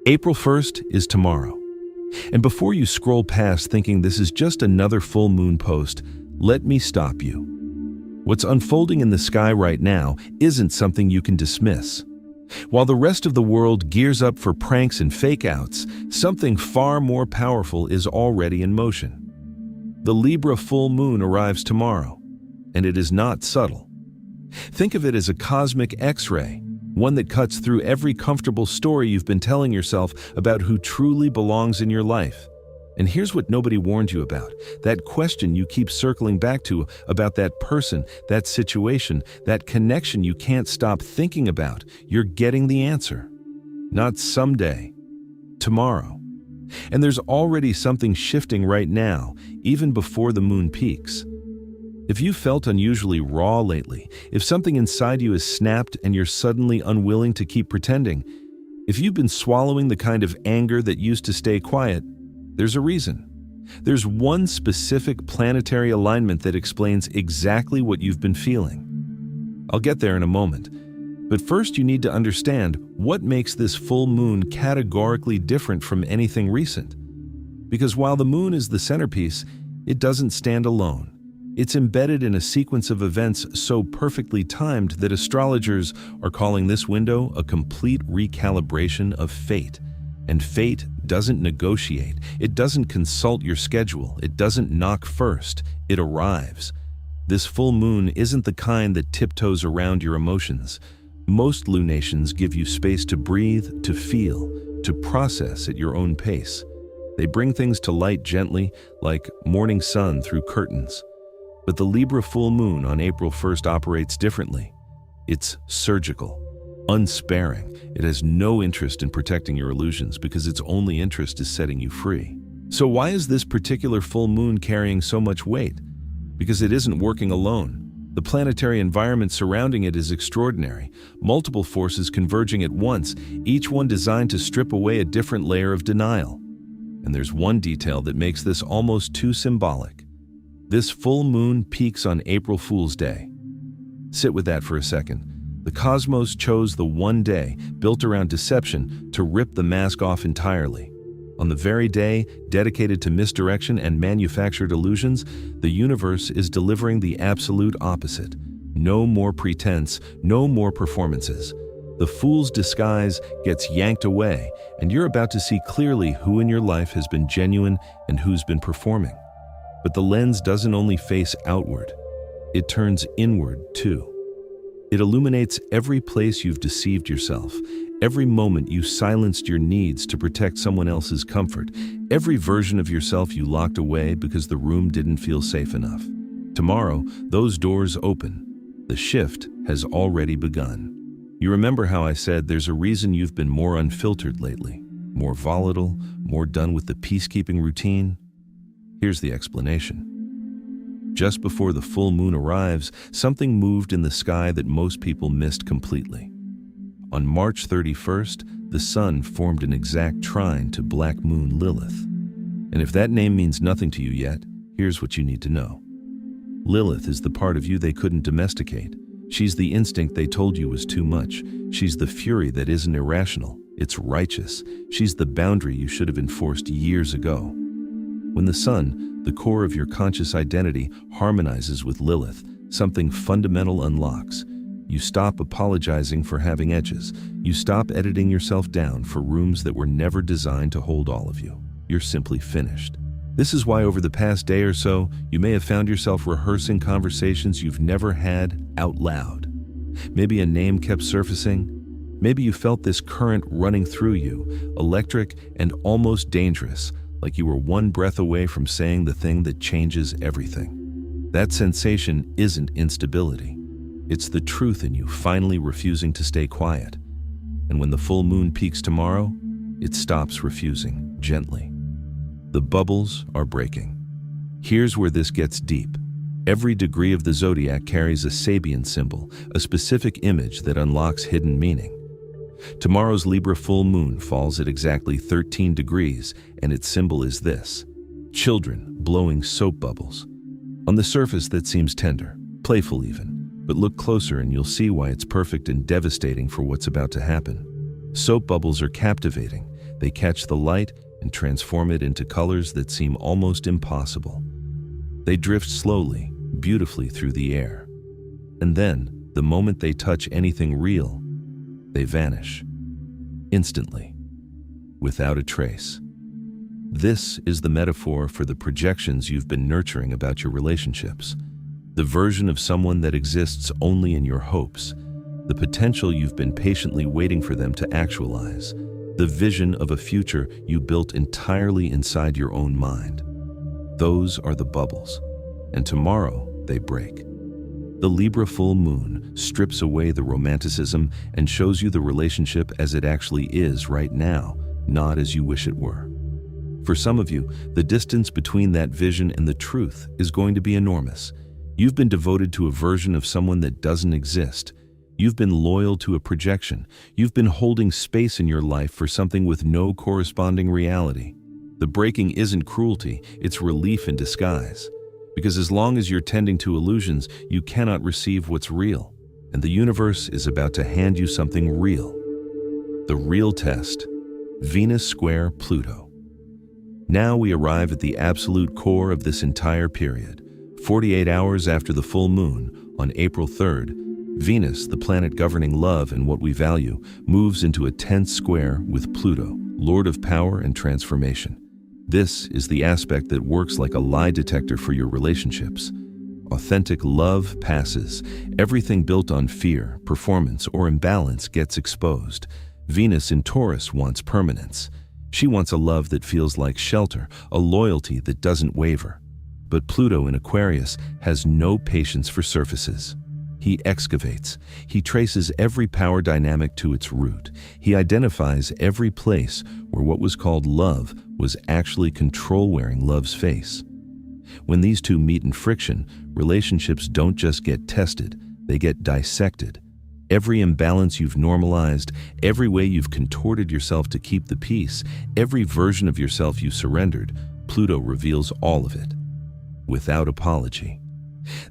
April 1st is tomorrow. And before you scroll past thinking this is just another full moon post, let me stop you. What's unfolding in the sky right now isn't something you can dismiss. While the rest of the world gears up for pranks and fake-outs, something far more powerful is already in motion. The Libra full moon arrives tomorrow, and it is not subtle. Think of it as a cosmic X-ray, one that cuts through every comfortable story you've been telling yourself about who truly belongs in your life. And here's what nobody warned you about, that question you keep circling back to about that person, that situation, that connection you can't stop thinking about. You're getting the answer. Not someday, tomorrow. And there's already something shifting right now, even before the moon peaks. If you felt unusually raw lately, if something inside you has snapped and you're suddenly unwilling to keep pretending, if you've been swallowing the kind of anger that used to stay quiet, there's a reason. There's one specific planetary alignment that explains exactly what you've been feeling. I'll get there in a moment. But first you need to understand what makes this full moon categorically different from anything recent. Because while the moon is the centerpiece, it doesn't stand alone. It's embedded in a sequence of events so perfectly timed that astrologers are calling this window a complete recalibration of fate. And fate doesn't negotiate. It doesn't consult your schedule. It doesn't knock first. It arrives. This full moon isn't the kind that tiptoes around your emotions. Most lunations give you space to breathe, to feel, to process at your own pace. They bring things to light gently, like morning sun through curtains. But the Libra full moon on April 1st operates differently. It's surgical, unsparing. It has no interest in protecting your illusions because its only interest is setting you free. So why is this particular full moon carrying so much weight? Because it isn't working alone. The planetary environment surrounding it is extraordinary. Multiple forces converging at once, each one designed to strip away a different layer of denial. And there's one detail that makes this almost too symbolic. This full moon peaks on April Fool's Day. Sit with that for a second. The cosmos chose the one day, built around deception, to rip the mask off entirely. On the very day dedicated to misdirection and manufactured illusions, the universe is delivering the absolute opposite. No more pretense, no more performances. The fool's disguise gets yanked away, and you're about to see clearly who in your life has been genuine and who's been performing. But the lens doesn't only face outward, it turns inward too. It illuminates every place you've deceived yourself, every moment you silenced your needs to protect someone else's comfort, every version of yourself you locked away because the room didn't feel safe enough. Tomorrow, those doors open. The shift has already begun. You remember how I said there's a reason you've been more unfiltered lately, more volatile, more done with the peacekeeping routine? Here's the explanation. Just before the full moon arrives, something moved in the sky that most people missed completely. On March 31st, the sun formed an exact trine to black moon Lilith. And if that name means nothing to you yet, here's what you need to know. Lilith is the part of you they couldn't domesticate. She's the instinct they told you was too much. She's the fury that isn't irrational, it's righteous. She's the boundary you should have enforced years ago. When the sun, the core of your conscious identity, harmonizes with Lilith, something fundamental unlocks. You stop apologizing for having edges. You stop editing yourself down for rooms that were never designed to hold all of you. You're simply finished. This is why over the past day or so, you may have found yourself rehearsing conversations you've never had out loud. Maybe a name kept surfacing. Maybe you felt this current running through you, electric and almost dangerous, like you were one breath away from saying the thing that changes everything. That sensation isn't instability. It's the truth in you finally refusing to stay quiet. And when the full moon peaks tomorrow, it stops refusing, gently. The bubbles are breaking. Here's where this gets deep. Every degree of the zodiac carries a Sabian symbol, a specific image that unlocks hidden meaning. Tomorrow's Libra full moon falls at exactly 13 degrees, and its symbol is this: children blowing soap bubbles. On the surface that seems tender, playful even, but look closer and you'll see why it's perfect and devastating for what's about to happen. Soap bubbles are captivating. They catch the light and transform it into colors that seem almost impossible. They drift slowly, beautifully through the air. And then, the moment they touch anything real, they vanish. Instantly. Without a trace. This is the metaphor for the projections you've been nurturing about your relationships. The version of someone that exists only in your hopes. The potential you've been patiently waiting for them to actualize. The vision of a future you built entirely inside your own mind. Those are the bubbles. And tomorrow, they break. The Libra Full Moon strips away the romanticism and shows you the relationship as it actually is right now, not as you wish it were. For some of you, the distance between that vision and the truth is going to be enormous. You've been devoted to a version of someone that doesn't exist. You've been loyal to a projection. You've been holding space in your life for something with no corresponding reality. The breaking isn't cruelty, it's relief in disguise. Because as long as you're tending to illusions, you cannot receive what's real. And the universe is about to hand you something real. The real test. Venus square Pluto. Now we arrive at the absolute core of this entire period. 48 hours after the full moon, on April 3rd, Venus, the planet governing love and what we value, moves into a tense square with Pluto, Lord of power and transformation. This is the aspect that works like a lie detector for your relationships. Authentic love passes. Everything built on fear, performance, or imbalance gets exposed. Venus in Taurus wants permanence. She wants a love that feels like shelter, a loyalty that doesn't waver. But Pluto in Aquarius has no patience for surfaces. He excavates. He traces every power dynamic to its root. He identifies every place where what was called love was actually control wearing love's face. When these two meet in friction, relationships don't just get tested, they get dissected. Every imbalance you've normalized, every way you've contorted yourself to keep the peace, every version of yourself you surrendered, Pluto reveals all of it. Without apology.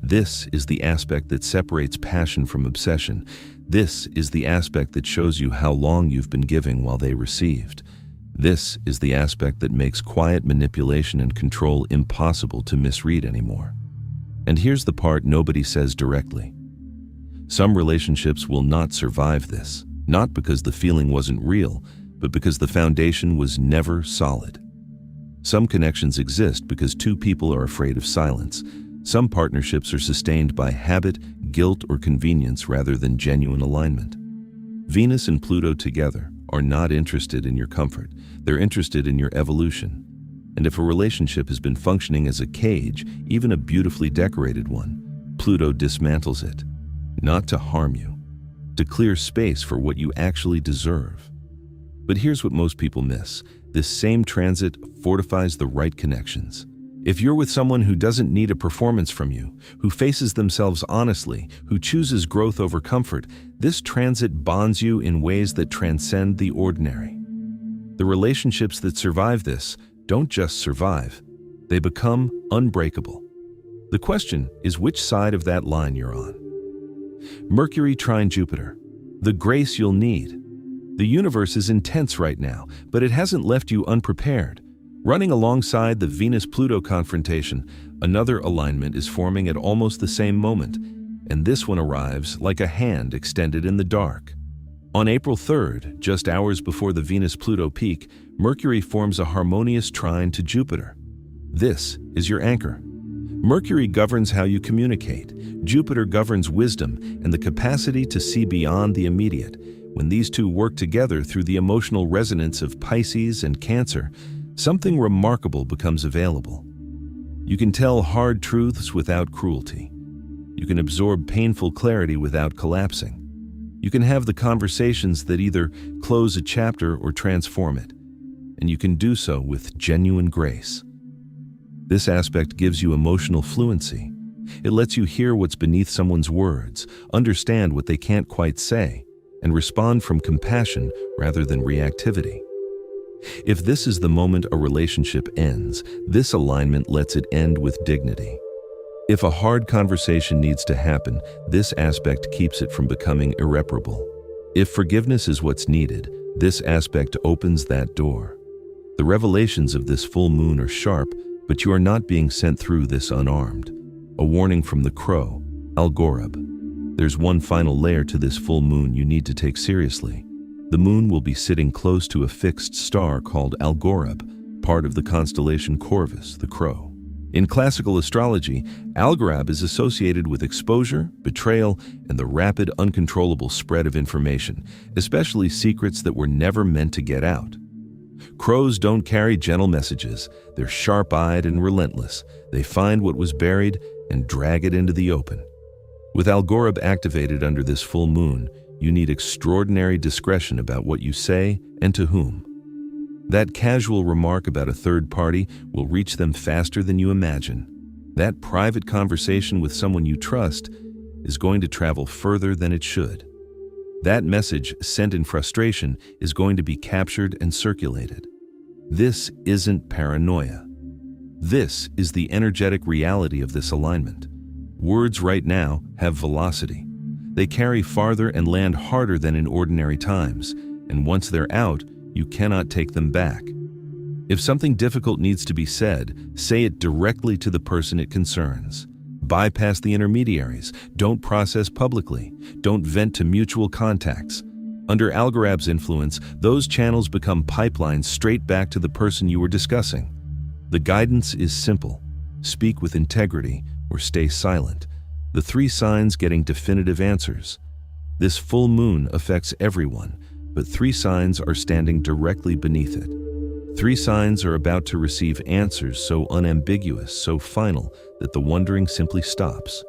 This is the aspect that separates passion from obsession. This is the aspect that shows you how long you've been giving while they received. This is the aspect that makes quiet manipulation and control impossible to misread anymore. And here's the part nobody says directly. Some relationships will not survive this, not because the feeling wasn't real, but because the foundation was never solid. Some connections exist because two people are afraid of silence. Some partnerships are sustained by habit, guilt, or convenience rather than genuine alignment. Venus and Pluto together are not interested in your comfort. They're interested in your evolution. And if a relationship has been functioning as a cage, even a beautifully decorated one, Pluto dismantles it. Not to harm you, to clear space for what you actually deserve. But here's what most people miss. This same transit fortifies the right connections. If you're with someone who doesn't need a performance from you, who faces themselves honestly, who chooses growth over comfort, this transit bonds you in ways that transcend the ordinary. The relationships that survive this don't just survive, they become unbreakable. The question is which side of that line you're on. Mercury trine Jupiter, the grace you'll need. The universe is intense right now, but it hasn't left you unprepared. Running alongside the Venus-Pluto confrontation, another alignment is forming at almost the same moment, and this one arrives like a hand extended in the dark. On April 3rd, just hours before the Venus-Pluto peak, Mercury forms a harmonious trine to Jupiter. This is your anchor. Mercury governs how you communicate. Jupiter governs wisdom and the capacity to see beyond the immediate. When these two work together through the emotional resonance of Pisces and Cancer, something remarkable becomes available. You can tell hard truths without cruelty. You can absorb painful clarity without collapsing. You can have the conversations that either close a chapter or transform it. And you can do so with genuine grace. This aspect gives you emotional fluency. It lets you hear what's beneath someone's words, understand what they can't quite say, and respond from compassion rather than reactivity. If this is the moment a relationship ends, this alignment lets it end with dignity. If a hard conversation needs to happen, this aspect keeps it from becoming irreparable. If forgiveness is what's needed, This aspect opens that door. The revelations of this full moon are sharp, but you are not being sent through this unarmed. A warning from the crow, Algorab. There's one final layer to this full moon you need to take seriously. The moon will be sitting close to a fixed star called Algorab, part of the constellation Corvus, the crow. In classical astrology, Algorab is associated with exposure, betrayal, and the rapid, uncontrollable spread of information, especially secrets that were never meant to get out. Crows don't carry gentle messages. They're sharp-eyed and relentless. They find what was buried and drag it into the open. With Algorab activated under this full moon, you need extraordinary discretion about what you say and to whom. That casual remark about a third party will reach them faster than you imagine. That private conversation with someone you trust is going to travel further than it should. That message, sent in frustration, is going to be captured and circulated. This isn't paranoia. This is the energetic reality of this alignment. Words right now have velocity. They carry farther and land harder than in ordinary times, and once they're out, you cannot take them back. If something difficult needs to be said, say it directly to the person it concerns. Bypass the intermediaries. Don't process publicly. Don't vent to mutual contacts. Under Algorab's influence, those channels become pipelines straight back to the person you were discussing. The guidance is simple. Speak with integrity or stay silent. The 3 signs getting definitive answers. This full moon affects everyone, but 3 signs are standing directly beneath it. 3 signs are about to receive answers so unambiguous, so final, that the wondering simply stops.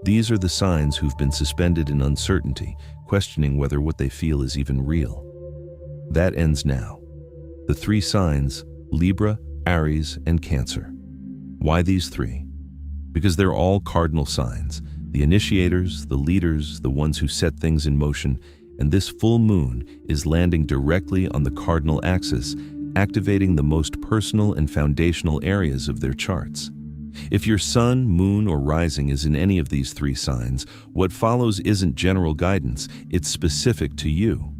These are the signs who've been suspended in uncertainty, questioning whether what they feel is even real. That ends now. The 3 signs, Libra, Aries, and Cancer. Why these 3? Because they're all cardinal signs, the initiators, the leaders, the ones who set things in motion, and this full moon is landing directly on the cardinal axis, activating the most personal and foundational areas of their charts. If your sun, moon, or rising is in any of these 3 signs, what follows isn't general guidance, it's specific to you.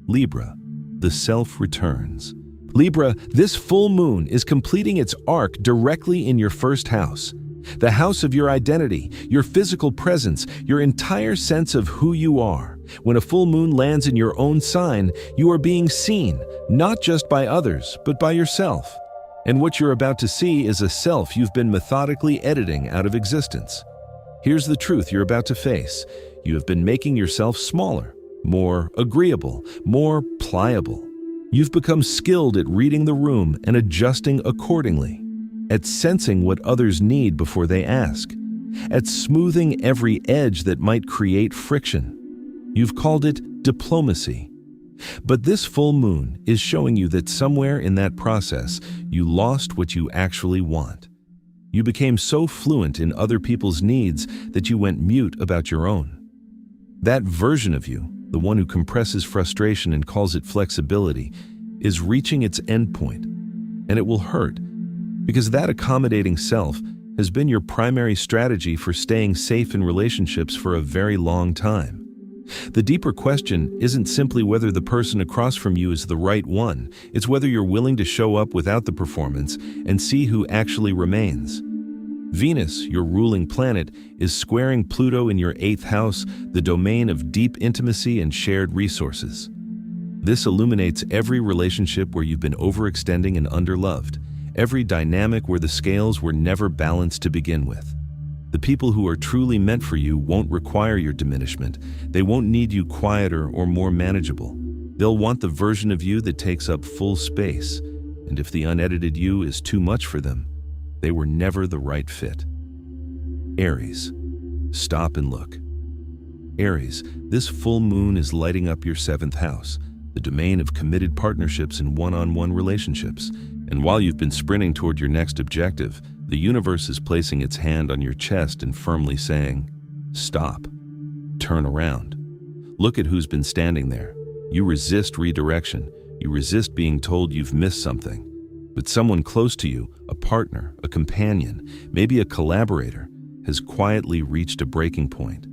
Libra, the self returns. Libra, this full moon is completing its arc directly in your first house. The house of your identity, your physical presence, your entire sense of who you are. When a full moon lands in your own sign, you are being seen, not just by others, but by yourself. And what you're about to see is a self you've been methodically editing out of existence. Here's the truth you're about to face. You have been making yourself smaller, more agreeable, more pliable. You've become skilled at reading the room and adjusting accordingly, at sensing what others need before they ask, at smoothing every edge that might create friction. You've called it diplomacy. But this full moon is showing you that somewhere in that process, you lost what you actually want. You became so fluent in other people's needs that you went mute about your own. That version of you, the one who compresses frustration and calls it flexibility, is reaching its endpoint, and it will hurt, because that accommodating self has been your primary strategy for staying safe in relationships for a very long time. The deeper question isn't simply whether the person across from you is the right one, it's whether you're willing to show up without the performance and see who actually remains. Venus, your ruling planet, is squaring Pluto in your 8th house, the domain of deep intimacy and shared resources. This illuminates every relationship where you've been overextending and underloved, every dynamic where the scales were never balanced to begin with. The people who are truly meant for you won't require your diminishment. They won't need you quieter or more manageable. They'll want the version of you that takes up full space. And if the unedited you is too much for them, they were never the right fit. Aries, stop and look. Aries, this full moon is lighting up your 7th house, the domain of committed partnerships and one-on-one relationships. And while you've been sprinting toward your next objective, the universe is placing its hand on your chest and firmly saying, stop, turn around. Look at who's been standing there. You resist redirection. You resist being told you've missed something. But someone close to you, a partner, a companion, maybe a collaborator, has quietly reached a breaking point.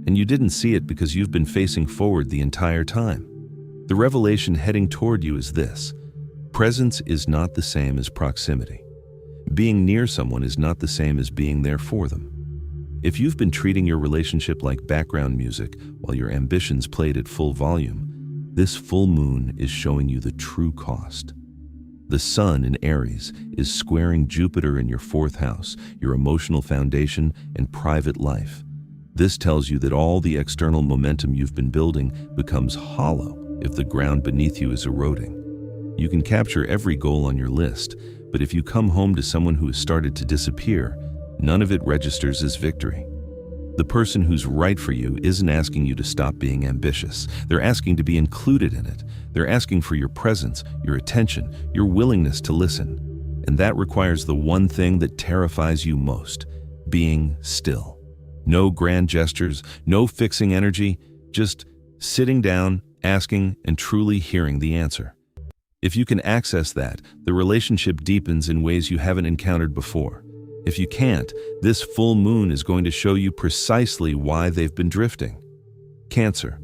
And you didn't see it because you've been facing forward the entire time. The revelation heading toward you is this: presence is not the same as proximity. Being near someone is not the same as being there for them. If you've been treating your relationship like background music while your ambitions played at full volume, this full moon is showing you the true cost. The sun in Aries is squaring Jupiter in your fourth house, your emotional foundation and private life. This tells you that all the external momentum you've been building becomes hollow if the ground beneath you is eroding. You can capture every goal on your list, but if you come home to someone who has started to disappear, none of it registers as victory. The person who's right for you isn't asking you to stop being ambitious. They're asking to be included in it. They're asking for your presence, your attention, your willingness to listen. And that requires the one thing that terrifies you most: being still. No grand gestures, no fixing energy, just sitting down, asking, and truly hearing the answer. If you can access that, the relationship deepens in ways you haven't encountered before. If you can't, this full moon is going to show you precisely why they've been drifting. Cancer,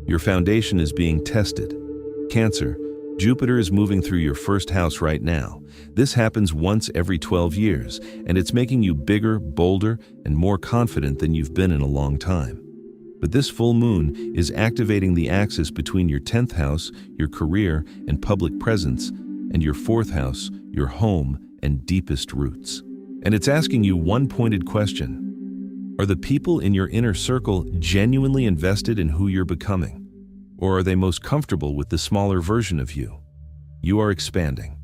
your foundation is being tested. Cancer, Jupiter is moving through your first house right now. This happens once every 12 years, and it's making you bigger, bolder, and more confident than you've been in a long time. But this full moon is activating the axis between your 10th house, your career and public presence, and your 4th house, your home and deepest roots. And it's asking you one pointed question: are the people in your inner circle genuinely invested in who you're becoming? Or are they most comfortable with the smaller version of you? You are expanding.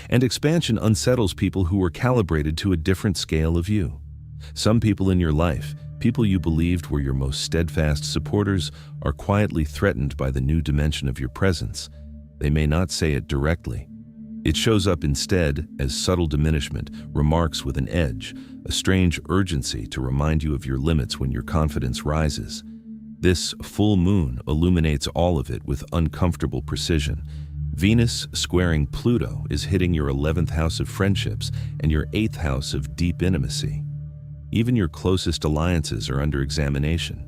And expansion unsettles people who are calibrated to a different scale of you. Some people in your life, people you believed were your most steadfast supporters, are quietly threatened by the new dimension of your presence. They may not say it directly. It shows up instead as subtle diminishment, remarks with an edge, a strange urgency to remind you of your limits when your confidence rises. This full moon illuminates all of it with uncomfortable precision. Venus squaring Pluto is hitting your 11th house of friendships and your 8th house of deep intimacy. Even your closest alliances are under examination.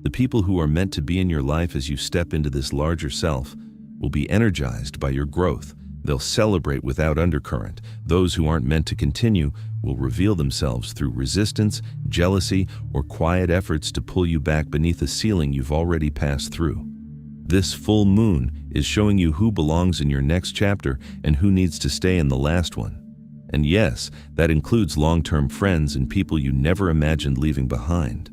The people who are meant to be in your life as you step into this larger self will be energized by your growth. They'll celebrate without undercurrent. Those who aren't meant to continue will reveal themselves through resistance, jealousy, or quiet efforts to pull you back beneath a ceiling you've already passed through. This full moon is showing you who belongs in your next chapter and who needs to stay in the last one. And yes, that includes long-term friends and people you never imagined leaving behind.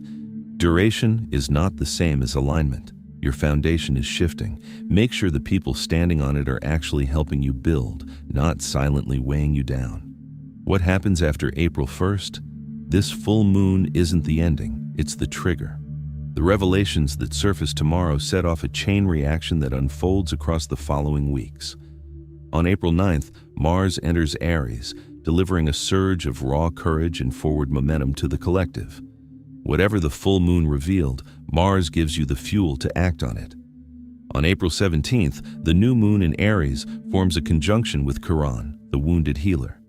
Duration is not the same as alignment. Your foundation is shifting. Make sure the people standing on it are actually helping you build, not silently weighing you down. What happens after April 1st? This full moon isn't the ending, it's the trigger. The revelations that surface tomorrow set off a chain reaction that unfolds across the following weeks. On April 9th, Mars enters Aries, delivering a surge of raw courage and forward momentum to the collective. Whatever the full moon revealed, Mars gives you the fuel to act on it. On April 17th, the new moon in Aries forms a conjunction with Chiron, the wounded healer.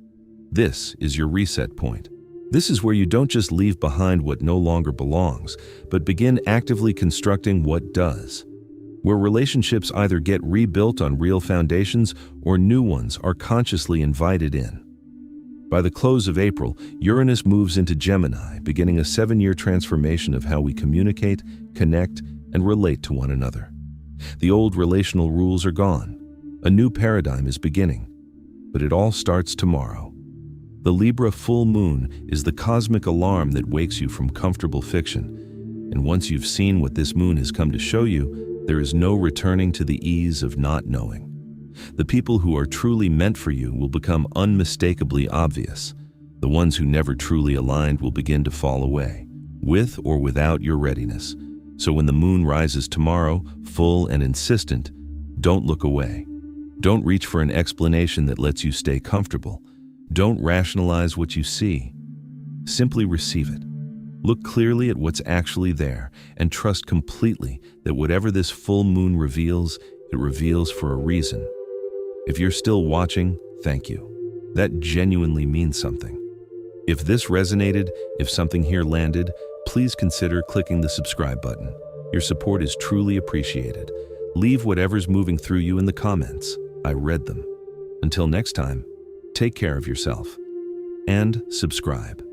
This is your reset point. This is where you don't just leave behind what no longer belongs, but begin actively constructing what does. Where relationships either get rebuilt on real foundations or new ones are consciously invited in. By the close of April, Uranus moves into Gemini, beginning a 7-year transformation of how we communicate, connect, and relate to one another. The old relational rules are gone. A new paradigm is beginning. But it all starts tomorrow. The Libra full moon is the cosmic alarm that wakes you from comfortable fiction. And once you've seen what this moon has come to show you, there is no returning to the ease of not knowing. The people who are truly meant for you will become unmistakably obvious. The ones who never truly aligned will begin to fall away, with or without your readiness. So when the moon rises tomorrow, full and insistent, don't look away. Don't reach for an explanation that lets you stay comfortable. Don't rationalize what you see. Simply receive it. Look clearly at what's actually there and trust completely that whatever this full moon reveals, it reveals for a reason. If you're still watching, thank you. That genuinely means something. If this resonated, if something here landed, please consider clicking the subscribe button. Your support is truly appreciated. Leave whatever's moving through you in the comments. I read them. Until next time, take care of yourself and subscribe.